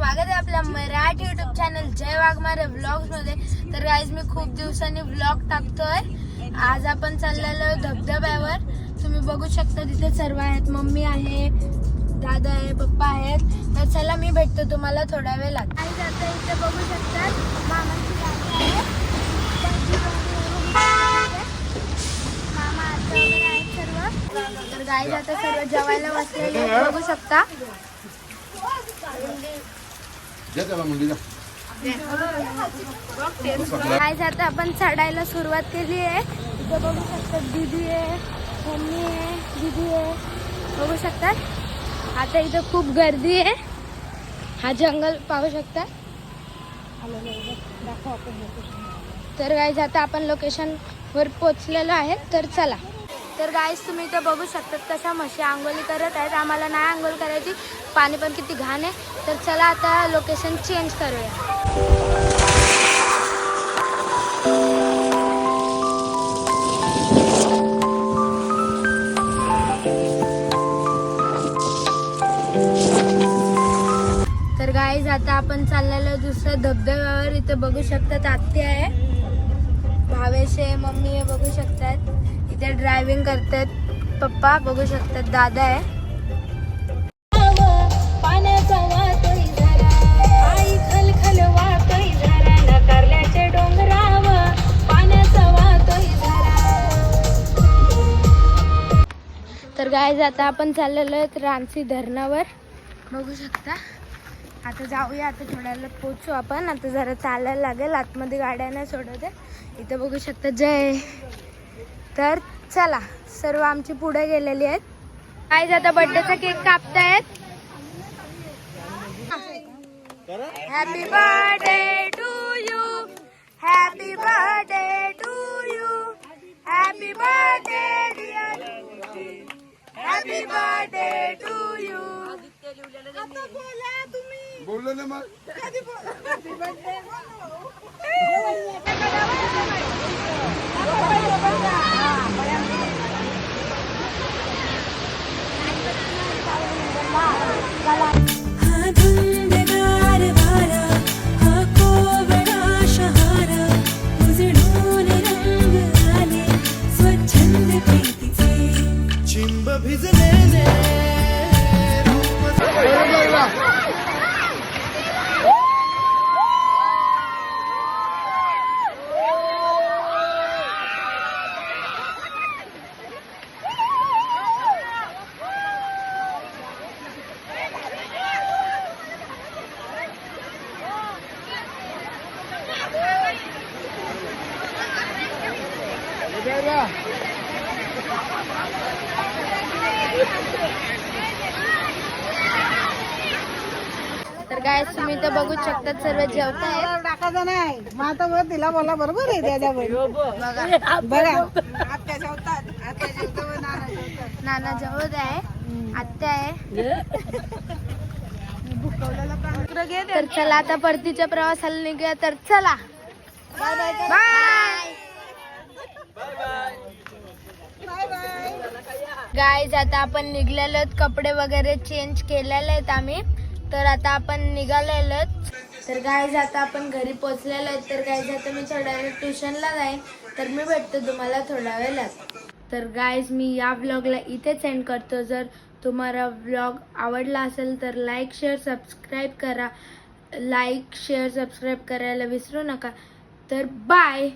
स्वागत आहे आपल्या मराठी युट्यूब चॅनल जय वाघमारे व्लॉग्स मध्ये। तर गाईज मी खूप दिवसांनी व्लॉग टाकतोय। आज आपण चाललेलो धबधब्यावर। तुम्ही बघू शकता तिथे सर्व आहेत, मम्मी आहे, दादा आहे, पप्पा आहेत। तर चला मी भेटतो तुम्हाला थोड्या वेळात। गाईज आता इथे बघू शकता मामाची गाडी आहे, मामा आता वगैरे आहेत सर्व। तर गाईज आता सर्व जेवायला बसलेले आहेत, बघू शकता। गाईज आता आपण चढायला सुरुवात केली आहे। इथे बघू शकता दीदी आहे, मम्मी आहे, दीदी आहे, बघू शकता। आता इथं खूप गर्दी आहे। हा जंगल पाहू शकता। तर गाईज आता आपण लोकेशन वर पोहोचलेलो आहे। तर चला। तर गाईज तुम्ही इथं बघू शकता कशा म्हशी आंघोळी करत आहेत। आम्हाला नाही आंघोळ करायची, पाणी पण किती घाण आहे। तर चला आता लोकेशन चेंज करूया। तर गाईज आता आपण चाललेलो दुसऱ्या धबधब्यावर। इथे बघू शकतात आत्या आहे, भावेश आहे, मम्मी आहे, बघू शकतात। इथे ड्रायव्हिंग करतात पप्पा, बघू शकतात दादा आहे। पाण्याचा वाटोई झाला, आई खलखल वाटोई झाला, नकारल्याचे डोंगराव पाण्याचा वाटोई झाला। तर गाईज आता आपण चाललेलो आहेत रानसी धरणावर, बघू शकता। आता जाऊया, आता थोड्या वेळात पोहोचू आपण। आता जरा चालायला लागेल, आतमध्ये गाड्या नाही सोडत आहे। इथे बघू शकता जय। तर चला, सर्व आमची पुढे गेलेली आहेत। गाईज आता बर्थडेचा केक कापतायत। Happy birthday to you, happy birthday to you, happy birthday dear, happy birthday to you. आता बोला तुम्ही, बोललो ना मग। हॅपी बर्थडे चिंब भिजलेले तर गाईज तुम्ही तर बघू शकतात सर्व जेवतायत। टाकायचं नाही, माता वर तिला बोला बरोबर आहे त्याच्या बघा बघा आत्या जेवतात, आत्या जेवतात, नाना जेवतात, नाना जेवत आहे, आत्या आहे। तर चला आता परतीच्या प्रवासाला निघूया। तर चला, बाय बाय बाय। गाईज आता आपण निघलेलो आहेत, कपडे वगैरे चेंज केलेले आहेत आम्ही। तर आता आपण निघालेलो आहेत। तर गाईज आता आपण घरी पोहोचलेलो आहेत। तर गाईज आता मी थोड्या वेळ ट्युशनला जाईन, तर मी भेटतो तुम्हाला थोड्या वेळात। तर गाईज मी या व्लॉगला इथेच एंड करतो। जर तुम्हाला व्लॉग आवडला असेल तर लाईक शेअर सबस्क्राईब करा, लाईक शेअर सबस्क्राईब करायला विसरू नका। तर बाय।